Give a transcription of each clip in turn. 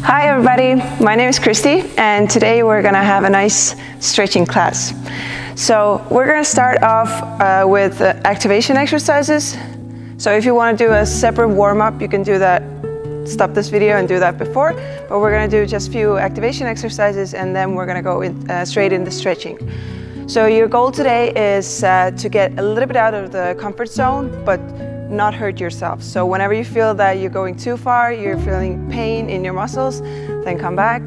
Hi everybody, my name is Kristi and today we're going to have a nice stretching class. So we're going to start off with activation exercises. So if you want to do a separate warm-up, you can do that, stop this video and do that before. But we're going to do just a few activation exercises and then we're going to go straight into stretching. So your goal today is to get a little bit out of the comfort zone, but not hurt yourself. So whenever you feel that you're going too far, you're feeling pain in your muscles, then come back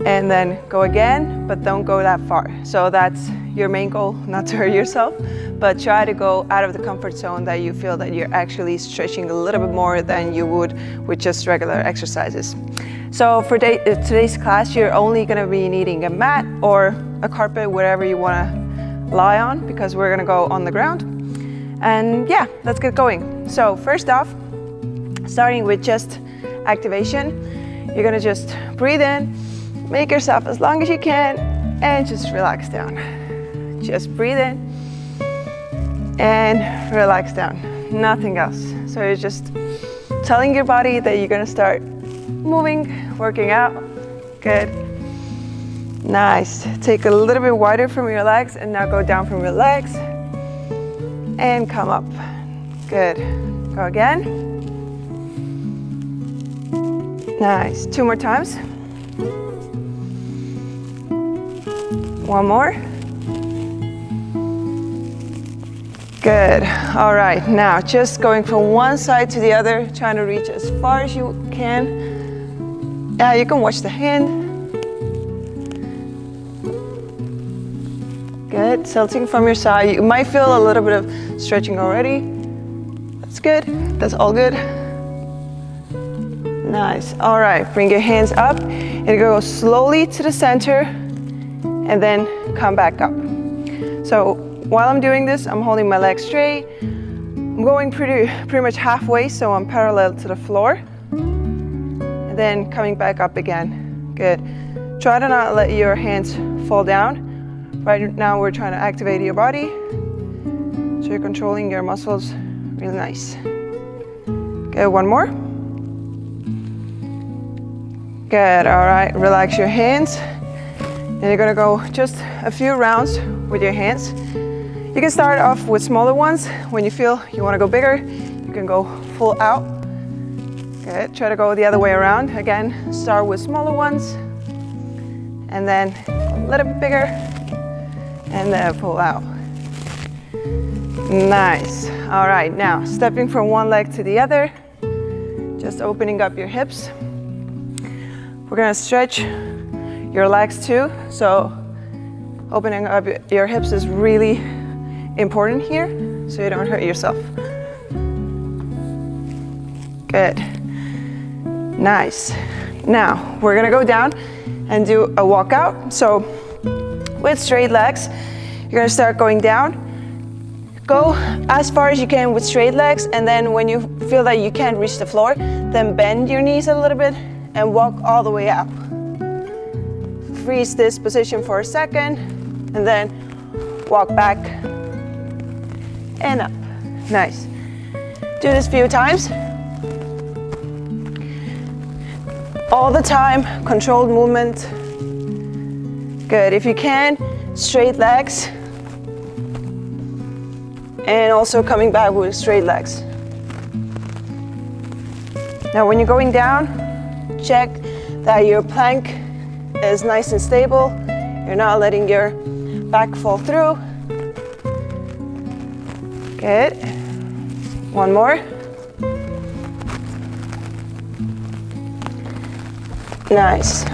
and then go again, but don't go that far. So that's your main goal, not to hurt yourself, but try to go out of the comfort zone that you feel that you're actually stretching a little bit more than you would with just regular exercises. So for today's class, you're only going to be needing a mat or a carpet, wherever you want to lie on, because we're going to go on the ground. And yeah, let's get going. So first off, starting with just activation, you're gonna just breathe in, make yourself as long as you can, and just relax down. Just breathe in and relax down, nothing else. So you're just telling your body that you're gonna start moving, working out. Good. Nice. Take a little bit wider from your legs and now go down from your legs. And come up. Good. Go again. Nice. 2 more times. 1 more. Good. All right. Now just going from one side to the other, trying to reach as far as you can. You can watch the hand. Good, tilting from your side. You might feel a little bit of stretching already. That's good, that's all good. Nice, all right, bring your hands up and go slowly to the center and then come back up. So while I'm doing this, I'm holding my legs straight. I'm going pretty much halfway, so I'm parallel to the floor. And then coming back up again, good. Try to not let your hands fall down. Right now we're trying to activate your body, so you're controlling your muscles really nice. Good, 1 more. Good, all right, relax your hands. And you're gonna go just a few rounds with your hands. You can start off with smaller ones. When you feel you wanna go bigger, you can go full out. Good, try to go the other way around. Again, start with smaller ones, and then a little bit bigger. And then pull out. Nice. All right, now stepping from one leg to the other, just opening up your hips. We're gonna stretch your legs too, so opening up your hips is really important here, so you don't hurt yourself. Good. Nice. Now we're gonna go down and do a walkout. So with straight legs, you're gonna start going down. Go as far as you can with straight legs, and then when you feel that you can't reach the floor, then bend your knees a little bit and walk all the way up. Freeze this position for a second, and then walk back and up. Nice. Do this a few times. All the time, controlled movement. Good, if you can, straight legs. And also coming back with straight legs. Now when you're going down, check that your plank is nice and stable. You're not letting your back fall through. Good. 1 more. Nice.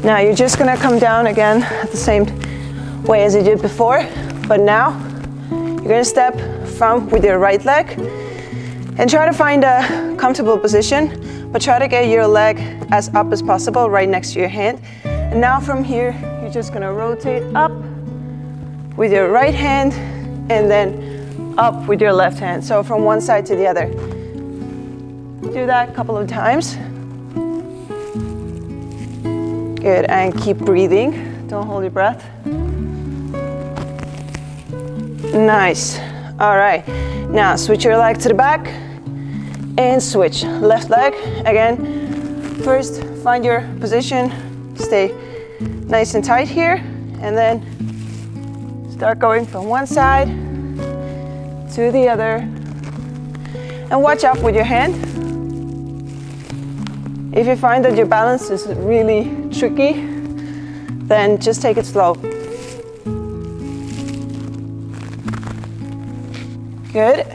Now you're just gonna come down again the same way as you did before, but now you're gonna step from with your right leg and try to find a comfortable position, but try to get your leg as up as possible right next to your hand. And now from here, you're just gonna rotate up with your right hand and then up with your left hand. So from one side to the other. Do that a couple of times. Good, and keep breathing. Don't hold your breath. Nice. All right, now switch your leg to the back and switch. Left leg, again, First, find your position, stay nice and tight here, and then start going from one side to the other. And watch out with your hand. If you find that your balance is really tricky, then just take it slow. Good.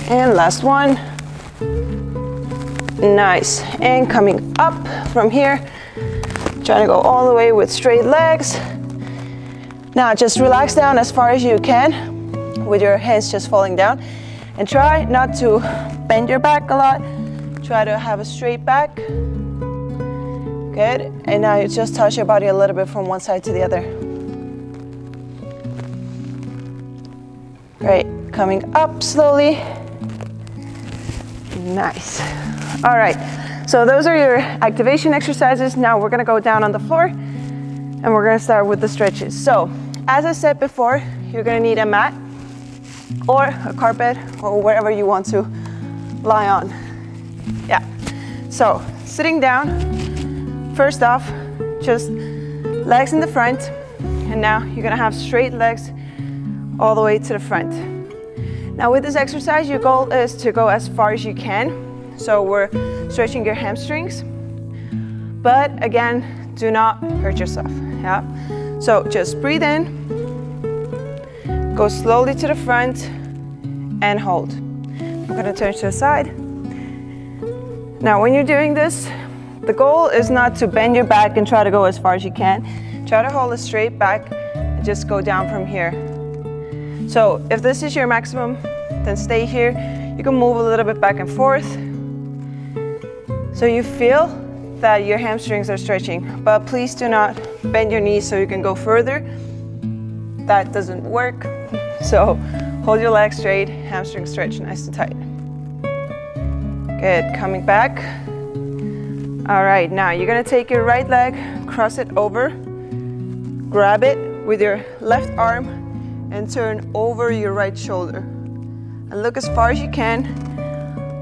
And last one. Nice. And coming up from here, trying to go all the way with straight legs. Now just relax down as far as you can with your hands just falling down, and try not to bend your back a lot. Try to have a straight back. Good. And now you just touch your body a little bit from one side to the other. Great. Coming up slowly. Nice. All right. So those are your activation exercises. Now we're going to go down on the floor and we're going to start with the stretches. So as I said before, you're going to need a mat or a carpet or wherever you want to lie on. Yeah. So sitting down, first off, just legs in the front. And now you're going to have straight legs all the way to the front. Now with this exercise, your goal is to go as far as you can. So we're stretching your hamstrings, but again, do not hurt yourself. Yeah. So just breathe in, go slowly to the front and hold. I'm going to turn to the side. Now when you're doing this, the goal is not to bend your back and try to go as far as you can. Try to hold a straight back and just go down from here. So if this is your maximum, then stay here. You can move a little bit back and forth so you feel that your hamstrings are stretching, but please do not bend your knees so you can go further. That doesn't work. So hold your legs straight, hamstring stretch nice and tight. Good, coming back. All right, now you're gonna take your right leg, cross it over, grab it with your left arm and turn over your right shoulder. And look as far as you can.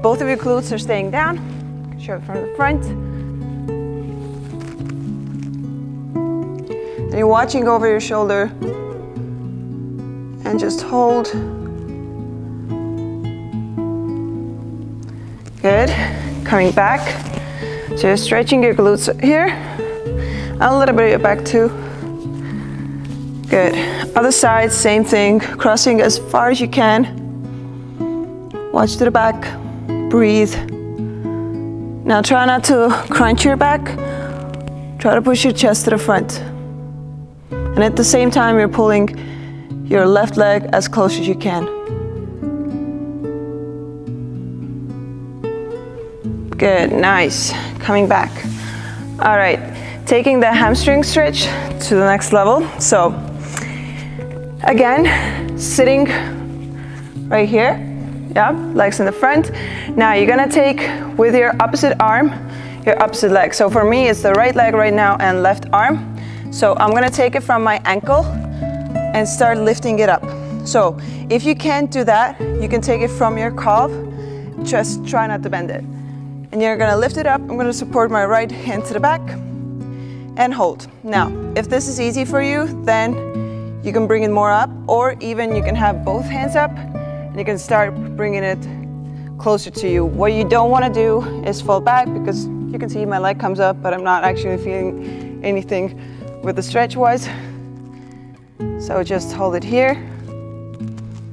Both of your glutes are staying down. Show it from the front. And you're watching over your shoulder and just hold. Good. Coming back. So you're stretching your glutes here. A little bit of your back too. Good. Other side, same thing. Crossing as far as you can. Watch to the back. Breathe. Now try not to crunch your back. Try to push your chest to the front. And at the same time, you're pulling your left leg as close as you can. Good, nice. Coming back. All right, taking the hamstring stretch to the next level. So again, sitting right here. Yeah, legs in the front. Now you're gonna take with your opposite arm, your opposite leg. So for me, it's the right leg right now and left arm. So I'm gonna take it from my ankle and start lifting it up. So if you can't do that, you can take it from your calf. Just try not to bend it. And you're gonna lift it up. I'm gonna support my right hand to the back and hold. Now, if this is easy for you, then you can bring it more up, or even you can have both hands up and you can start bringing it closer to you. What you don't want to do is fall back, because you can see my leg comes up, but I'm not actually feeling anything with the stretch wise. So just hold it here.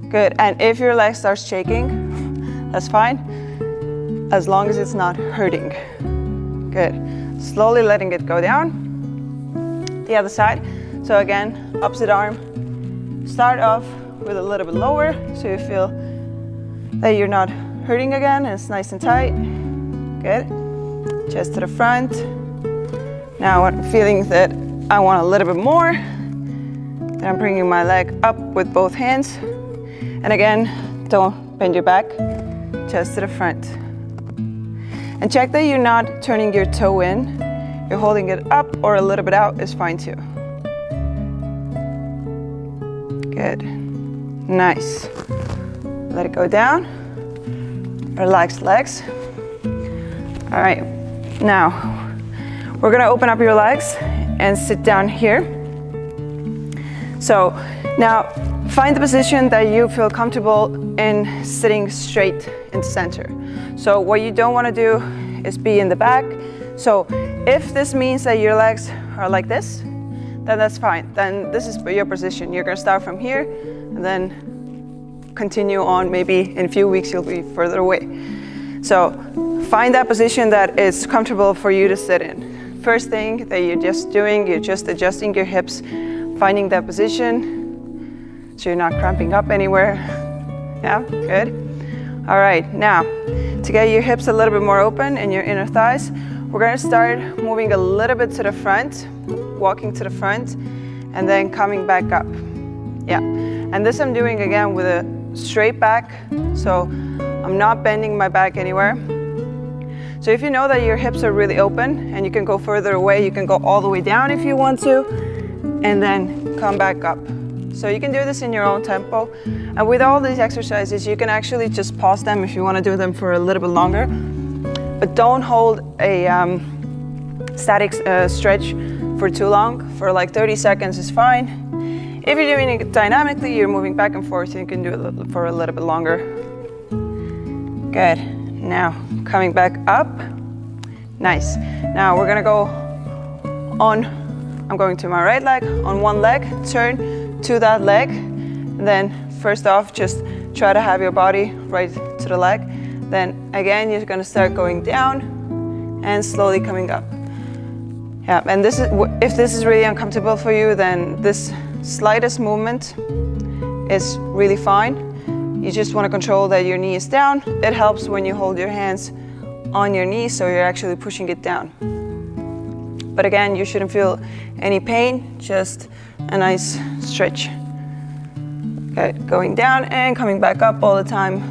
Good. And if your leg starts shaking, that's fine, as long as it's not hurting. Good. Slowly letting it go down. The other side. So again, opposite arm. Start off with a little bit lower, so you feel that you're not hurting again, and it's nice and tight. Good. Chest to the front. Now I'm feeling that I want a little bit more. Then I'm bringing my leg up with both hands. And again, don't bend your back, chest to the front. And check that you're not turning your toe in. You're holding it up or a little bit out is fine too. Good. Nice. Let it go down. Relax legs. All right, now we're gonna open up your legs and sit down here. So now find the position that you feel comfortable in sitting straight in the center. So what you don't wanna do is be in the back. So if this means that your legs are like this, then that's fine. Then this is your position. You're gonna start from here and then continue on. Maybe in a few weeks you'll be further away. So find that position that is comfortable for you to sit in. First thing that you're just doing, you're just adjusting your hips, finding that position so you're not cramping up anywhere. Yeah, good. All right, now to get your hips a little bit more open and your inner thighs, we're gonna start moving a little bit to the front, walking to the front, and then coming back up. Yeah, and this I'm doing again with a straight back, so I'm not bending my back anywhere. So if you know that your hips are really open and you can go further away, you can go all the way down if you want to, and then come back up. So you can do this in your own tempo. And with all these exercises, you can actually just pause them if you want to do them for a little bit longer. But don't hold a static stretch for too long. For like 30 seconds is fine. If you're doing it dynamically, you're moving back and forth, you can do it for a little bit longer. Good. Now, coming back up. Nice. Now we're gonna go on, I'm going to my right leg, on one leg, turn to that leg. And then first off, just try to have your body right to the leg. Then again, you're gonna start going down and slowly coming up. Yeah, and this is, if this is really uncomfortable for you, then this slightest movement is really fine. You just want to control that your knee is down. It helps when you hold your hands on your knees, so you're actually pushing it down. But again, you shouldn't feel any pain, just a nice stretch. Okay, going down and coming back up all the time.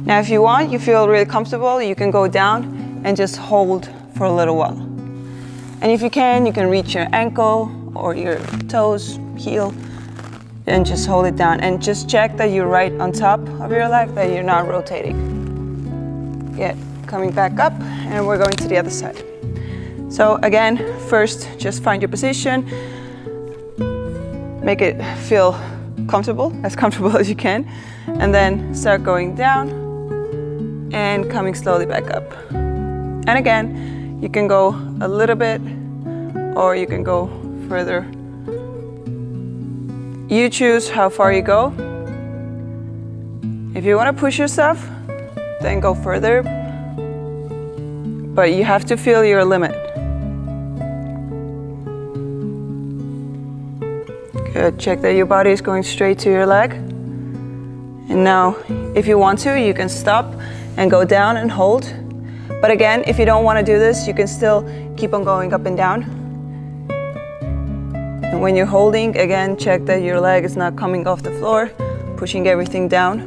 Now, if you want, you feel really comfortable, you can go down and just hold for a little while. And if you can reach your ankle or your toes, heel, and just hold it down and just check that you're right on top of your leg, that you're not rotating. Good. Coming back up, and we're going to the other side. So again, first just find your position, make it feel comfortable as you can, and then start going down and coming slowly back up. And again, you can go a little bit or you can go further. You choose how far you go. If you want to push yourself, then go further, but you have to feel your limit. Good, check that your body is going straight to your leg. And now, if you want to, you can stop and go down and hold. But again, if you don't want to do this, you can still keep on going up and down. And when you're holding, again, check that your leg is not coming off the floor, pushing everything down.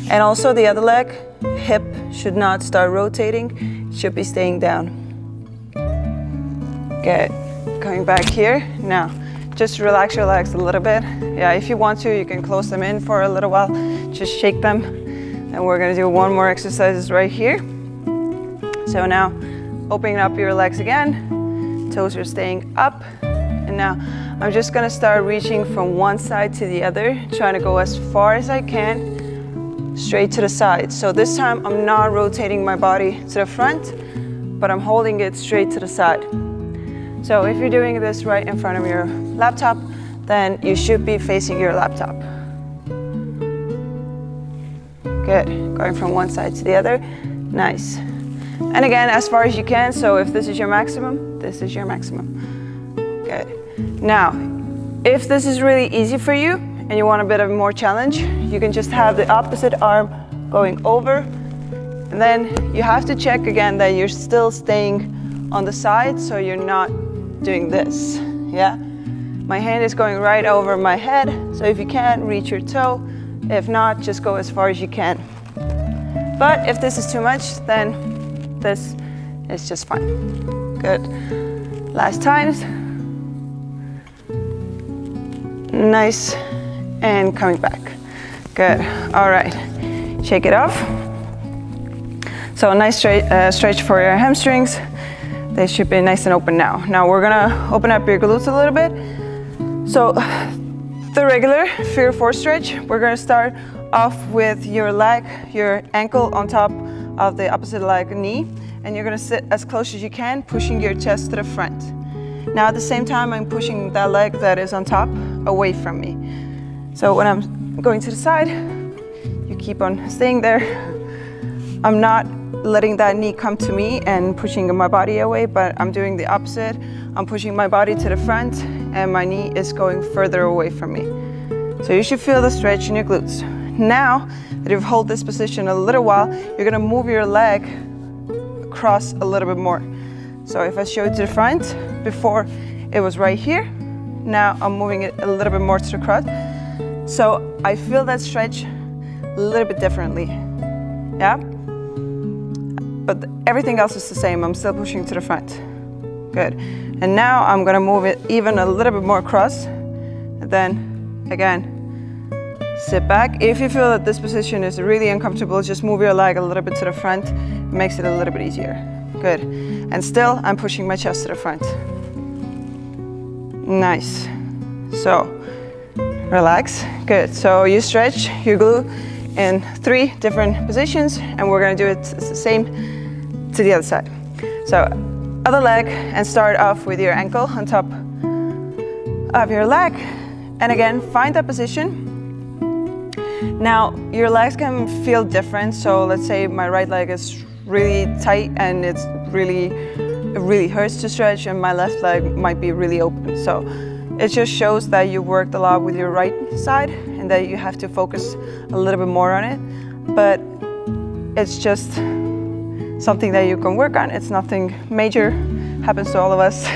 And also the other leg, hip should not start rotating, it should be staying down. Good, coming back here. Now, just relax your legs a little bit. Yeah, if you want to, you can close them in for a little while, just shake them. And we're gonna do one more exercises right here. So now, opening up your legs again, toes are staying up. And now I'm just gonna start reaching from one side to the other, trying to go as far as I can, straight to the side. So this time I'm not rotating my body to the front, but I'm holding it straight to the side. So if you're doing this right in front of your laptop, then you should be facing your laptop. Good, going from one side to the other, nice. And again, as far as you can, so if this is your maximum, this is your maximum. Good. Now, if this is really easy for you and you want a bit of more challenge, you can just have the opposite arm going over, and then you have to check again that you're still staying on the side, so you're not doing this, yeah? My hand is going right over my head, so if you can, reach your toe. If not, just go as far as you can. But if this is too much, then this is just fine. Good. Last times. Nice, and coming back. Good, all right, shake it off. So a nice stretch for your hamstrings. They should be nice and open now. Now we're gonna open up your glutes a little bit. So the regular figure 4 stretch, we're gonna start off with your leg, your ankle on top of the opposite leg knee, and you're gonna sit as close as you can, pushing your chest to the front. Now at the same time, I'm pushing that leg that is on top away from me. So when I'm going to the side, you keep on staying there. I'm not letting that knee come to me and pushing my body away, but I'm doing the opposite. I'm pushing my body to the front and my knee is going further away from me. So you should feel the stretch in your glutes. Now that you've held this position a little while, you're gonna move your leg across a little bit more. So if I show it to the front, before it was right here, now I'm moving it a little bit more to the crotch. So I feel that stretch a little bit differently, yeah? But everything else is the same. I'm still pushing to the front. Good. And now I'm gonna move it even a little bit more across. And then again, sit back. If you feel that this position is really uncomfortable, just move your leg a little bit to the front. It makes it a little bit easier. Good. And still, I'm pushing my chest to the front. Nice. So, relax. Good. So you stretch your glute in 3 different positions, and we're gonna do it the same to the other side. So, other leg, and start off with your ankle on top of your leg. And again, find that position. Now, your legs can feel different. So let's say my right leg is really tight and it really hurts to stretch, and my left leg might be really open. So it just shows that you worked a lot with your right side and that you have to focus a little bit more on it. But it's just something that you can work on. It's nothing major, happens to all of us.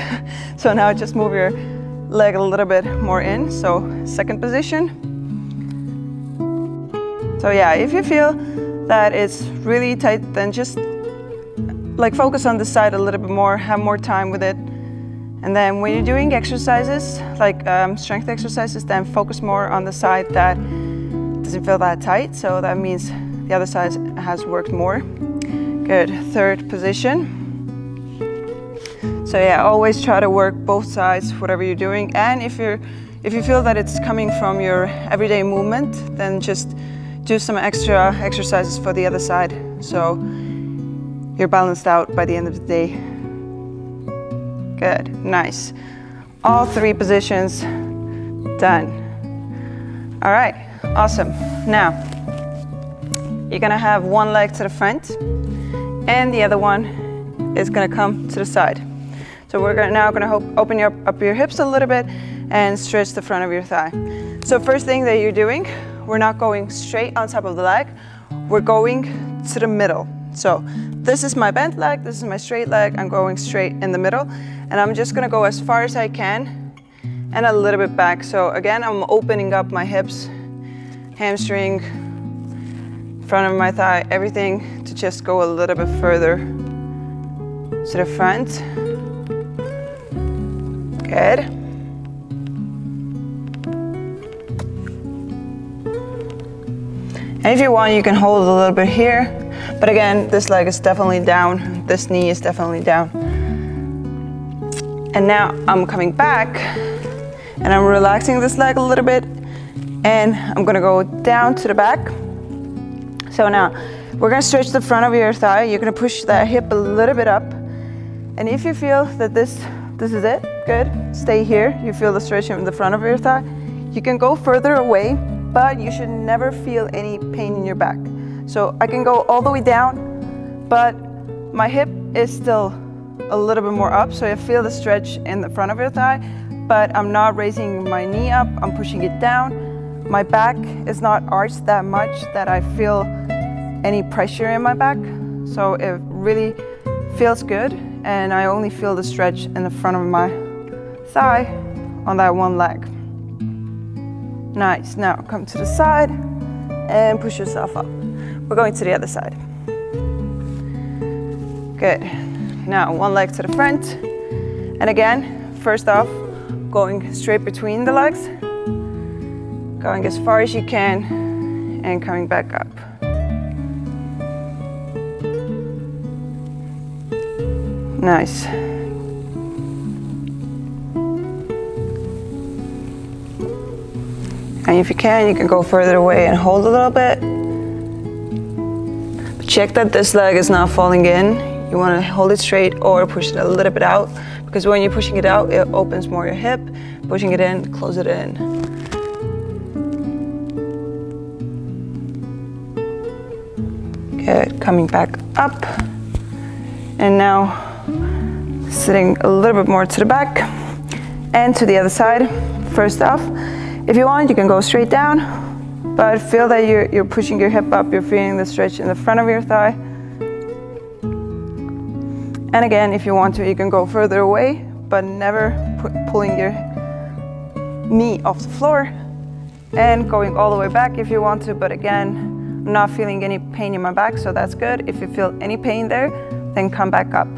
So now just move your leg a little bit more in. So second position. So yeah, if you feel that it's really tight, then just like focus on the side a little bit more, have more time with it. And then when you're doing exercises, like strength exercises, then focus more on the side that doesn't feel that tight. So that means the other side has worked more. Good, third position. So yeah, always try to work both sides, whatever you're doing. And if you feel that it's coming from your everyday movement, then just do some extra exercises for the other side. So you're balanced out by the end of the day. Good, nice. All 3 positions done. All right, awesome. Now, you're gonna have one leg to the front and the other one is gonna come to the side. So we're now gonna open up your hips a little bit and stretch the front of your thigh. So first thing that you're doing, we're not going straight on top of the leg, we're going to the middle. So this is my bent leg, this is my straight leg, I'm going straight in the middle, and I'm just gonna go as far as I can and a little bit back. So again, I'm opening up my hips, hamstring, front of my thigh, everything to just go a little bit further to the front. Good. And if you want, you can hold a little bit here. But again, this leg is definitely down. This knee is definitely down. And now I'm coming back and I'm relaxing this leg a little bit. And I'm gonna go down to the back. So now we're gonna stretch the front of your thigh. You're gonna push that hip a little bit up. And if you feel that this is it, good, stay here. You feel the stretch in the front of your thigh. You can go further away, but you should never feel any pain in your back. So I can go all the way down, but my hip is still a little bit more up, so I feel the stretch in the front of your thigh, but I'm not raising my knee up, I'm pushing it down. My back is not arched that much that I feel any pressure in my back, so it really feels good, and I only feel the stretch in the front of my thigh on that one leg. Nice, now come to the side and push yourself up. We're going to the other side. Good. Now one leg to the front. And again, first off, going straight between the legs. Going as far as you can and coming back up. Nice. And if you can go further away and hold a little bit. But check that this leg is not falling in. You want to hold it straight or push it a little bit out, because when you're pushing it out, it opens more your hip. Pushing it in, close it in. Good, coming back up. And now sitting a little bit more to the back and to the other side. First off, if you want, you can go straight down, but feel that you're pushing your hip up, you're feeling the stretch in the front of your thigh. And again, if you want to, you can go further away, but never pulling your knee off the floor, and going all the way back if you want to, but again, I'm not feeling any pain in my back, so that's good. If you feel any pain there, then come back up.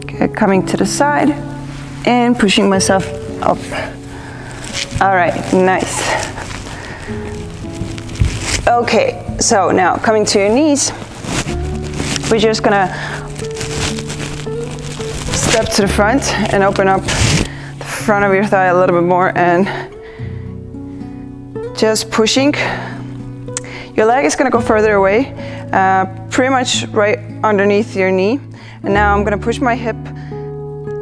Good, coming to the side and pushing myself up. All right, nice. Okay, so now coming to your knees, we're just gonna step to the front and open up the front of your thigh a little bit more, and just pushing. Your leg is gonna go further away, pretty much right underneath your knee. And now I'm gonna push my hip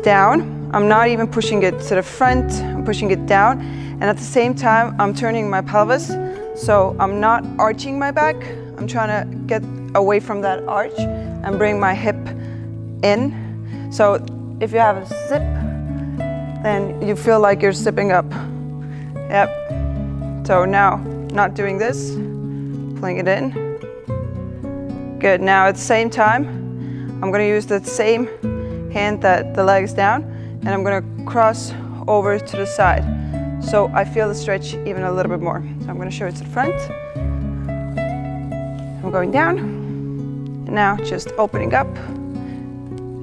down. I'm not even pushing it to the front, I'm pushing it down. And at the same time, I'm turning my pelvis. So I'm not arching my back. I'm trying to get away from that arch and bring my hip in. So if you have a zip, then you feel like you're zipping up. Yep. So now, not doing this, pulling it in. Good, now at the same time, I'm gonna use that same hand that the leg is down, and I'm gonna cross over to the side. So I feel the stretch even a little bit more. So I'm gonna show it to the front. I'm going down, and now just opening up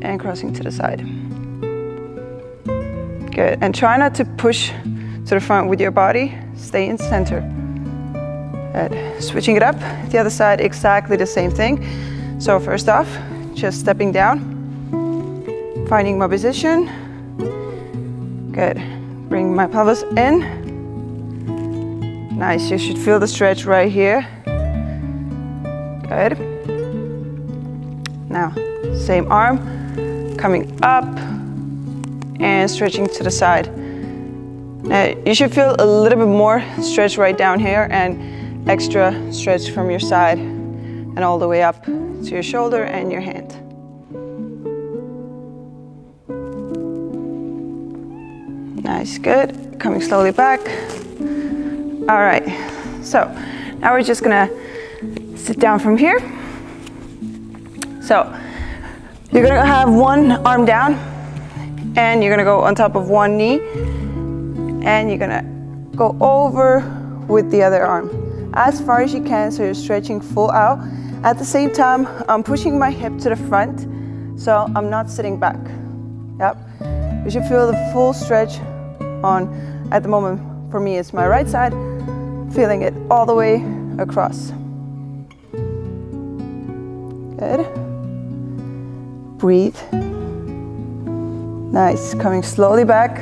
and crossing to the side. Good, and try not to push to the front with your body. Stay in center. Good. Switching it up, the other side, exactly the same thing. So first off, just stepping down, finding my position. Good. Bring my pelvis in. Nice, you should feel the stretch right here. Good. Now, same arm, coming up and stretching to the side. Now, you should feel a little bit more stretch right down here and extra stretch from your side and all the way up to your shoulder and your hand. Nice, good. Coming slowly back. All right, so now we're just gonna sit down from here. So you're gonna have one arm down and you're gonna go on top of one knee and you're gonna go over with the other arm as far as you can, so you're stretching full out. At the same time, I'm pushing my hip to the front, so I'm not sitting back. Yep, you should feel the full stretch on, at the moment, for me, it's my right side, feeling it all the way across. Good. Breathe. Nice, coming slowly back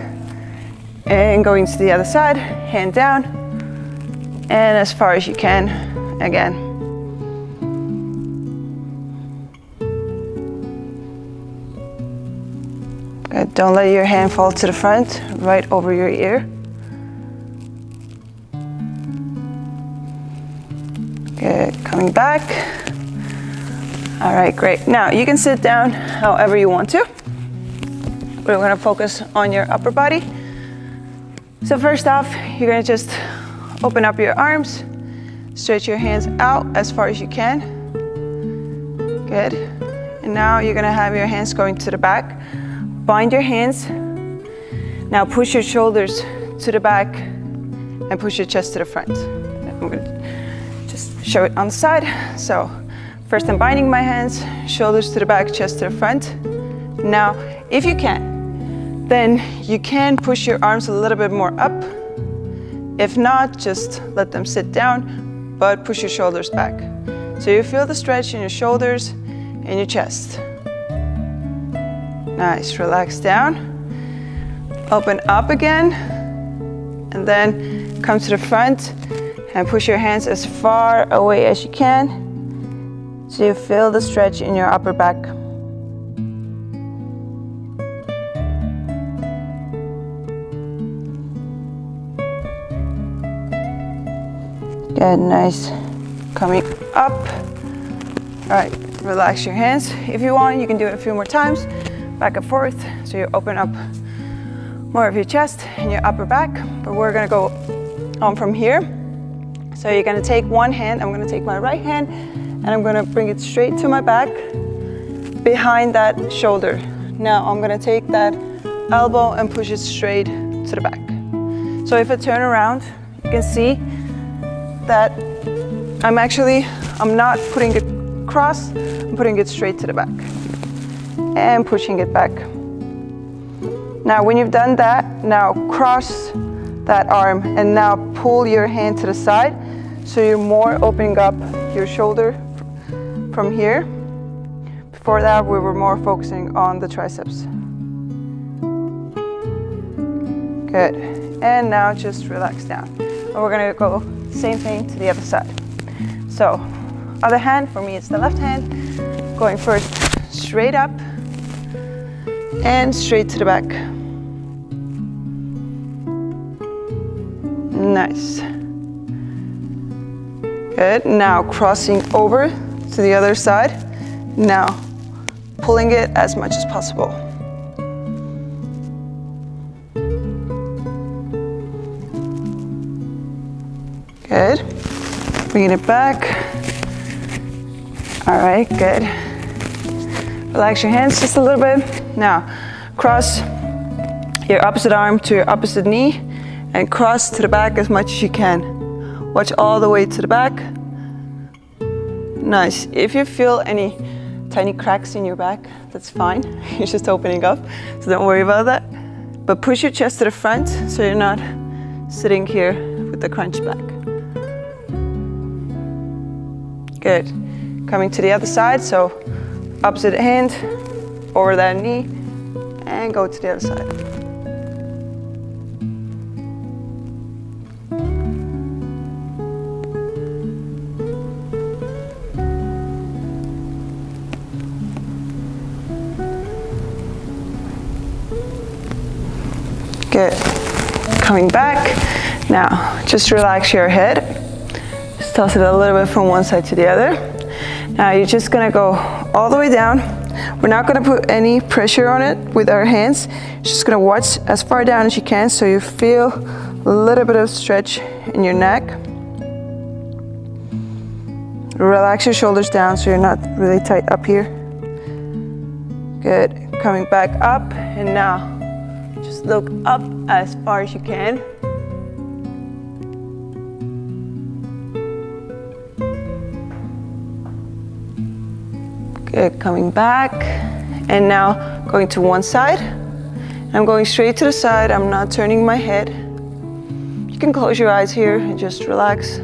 and going to the other side, hand down, and as far as you can, again. Good. Don't let your hand fall to the front, right over your ear. Good, coming back. All right, great. Now you can sit down however you want to. We're gonna focus on your upper body. So first off, you're gonna just open up your arms, stretch your hands out as far as you can. Good. And now you're gonna have your hands going to the back. Bind your hands. Now push your shoulders to the back and push your chest to the front. I'm gonna just show it on the side. So first I'm binding my hands, shoulders to the back, chest to the front. Now, if you can, then you can push your arms a little bit more up. If not, just let them sit down, but push your shoulders back. So you feel the stretch in your shoulders and your chest. Nice, relax down. Open up again, and then come to the front and push your hands as far away as you can, so you feel the stretch in your upper back. Good, nice. Coming up. All right, relax your hands. If you want, you can do it a few more times. Back and forth, so you open up more of your chest and your upper back. But we're gonna go on from here. So you're gonna take one hand, I'm gonna take my right hand, and I'm gonna bring it straight to my back, behind that shoulder. Now I'm gonna take that elbow and push it straight to the back. So if I turn around, you can see that I'm not putting it across, I'm putting it straight to the back and pushing it back. Now when you've done that, now cross that arm and now pull your hand to the side, so you're more opening up your shoulder from here. Before that, we were more focusing on the triceps. Good. And now just relax down. And we're gonna go same thing to the other side. So, other hand, for me it's the left hand, going first straight up and straight to the back. Nice. Good. Now crossing over to the other side. Now pulling it as much as possible. Good. Bringing it back. All right, good. Relax your hands just a little bit. Now cross your opposite arm to your opposite knee and cross to the back as much as you can. Watch all the way to the back. Nice. If you feel any tiny cracks in your back, that's fine. You're just opening up, so don't worry about that. But push your chest to the front so you're not sitting here with the crunch back. Good. Coming to the other side, so opposite hand over that knee and go to the other side. Good. Coming back. Now, just relax your head. Just toss it a little bit from one side to the other. Now you're just gonna go all the way down. We're not gonna put any pressure on it with our hands. You're just gonna watch as far down as you can so you feel a little bit of stretch in your neck. Relax your shoulders down so you're not really tight up here. Good. Coming back up, and now just look up as far as you can. Good, coming back, and now going to one side. I'm going straight to the side, I'm not turning my head. You can close your eyes here and just relax.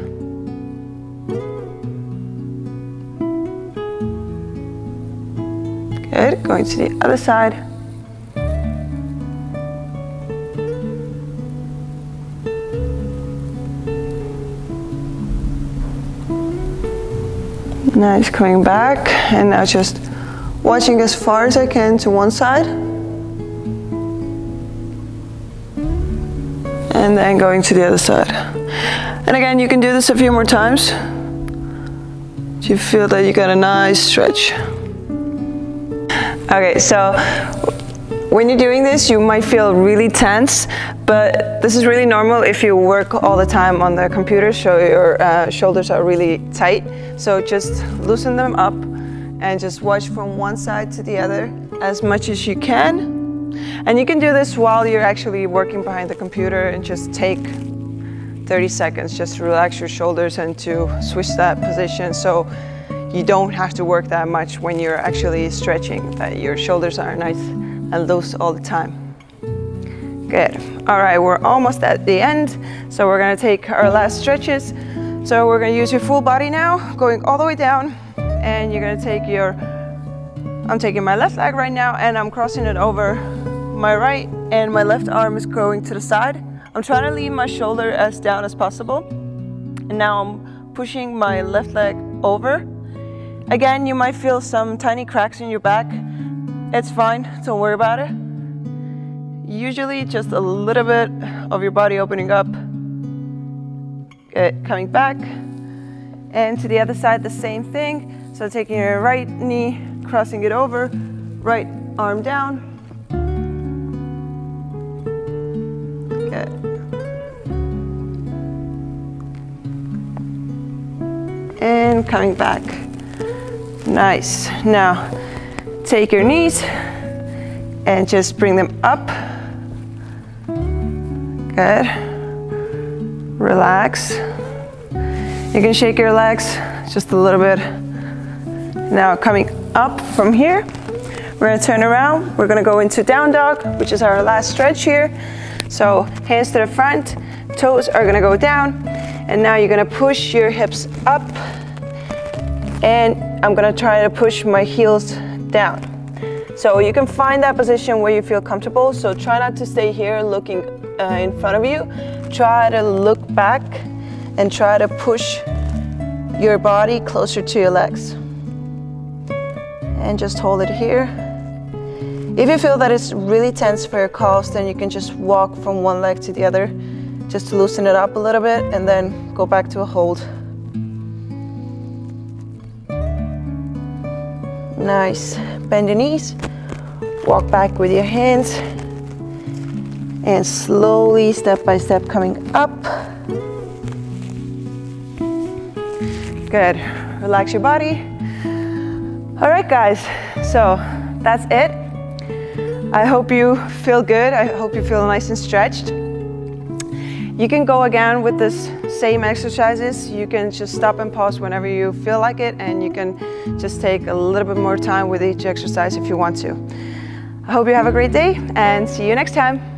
Good, going to the other side. Nice, coming back, and now just watching as far as I can to one side. And then going to the other side. And again, you can do this a few more times. You feel that you got a nice stretch. Okay, so when you're doing this, you might feel really tense, but this is really normal if you work all the time on the computer, so your shoulders are really tight. So just loosen them up and just watch from one side to the other as much as you can. And you can do this while you're actually working behind the computer, and just take 30 seconds just to relax your shoulders and to switch that position, so you don't have to work that much when you're actually stretching, that your shoulders are nice and loose all the time. Good. All right, we're almost at the end. So we're gonna take our last stretches. So we're gonna use your full body now, going all the way down. And you're gonna take your, I'm taking my left leg right now and I'm crossing it over my right, and my left arm is going to the side. I'm trying to leave my shoulder as down as possible. And now I'm pushing my left leg over. Again, you might feel some tiny cracks in your back. It's fine, don't worry about it. Usually just a little bit of your body opening up. Good, coming back. And to the other side, the same thing. So taking your right knee, crossing it over, right arm down. Good. And coming back. Nice. Now, take your knees and just bring them up. Good. Relax. You can shake your legs just a little bit. Now coming up from here, we're gonna turn around. We're gonna go into down dog, which is our last stretch here. So hands to the front, toes are gonna go down. And now you're gonna push your hips up. And I'm gonna try to push my heels down. So you can find that position where you feel comfortable. So try not to stay here looking in front of you. Try to look back and try to push your body closer to your legs. And just hold it here. If you feel that it's really tense for your calves, then you can just walk from one leg to the other, just to loosen it up a little bit, and then go back to a hold. Nice. Bend your knees, walk back with your hands, and slowly, step by step, coming up. Good. Relax your body. All right, guys, so that's it. I hope you feel good. I hope you feel nice and stretched. You can go again with this same exercises. You can just stop and pause whenever you feel like it, and you can just take a little bit more time with each exercise if you want to. I hope you have a great day and see you next time.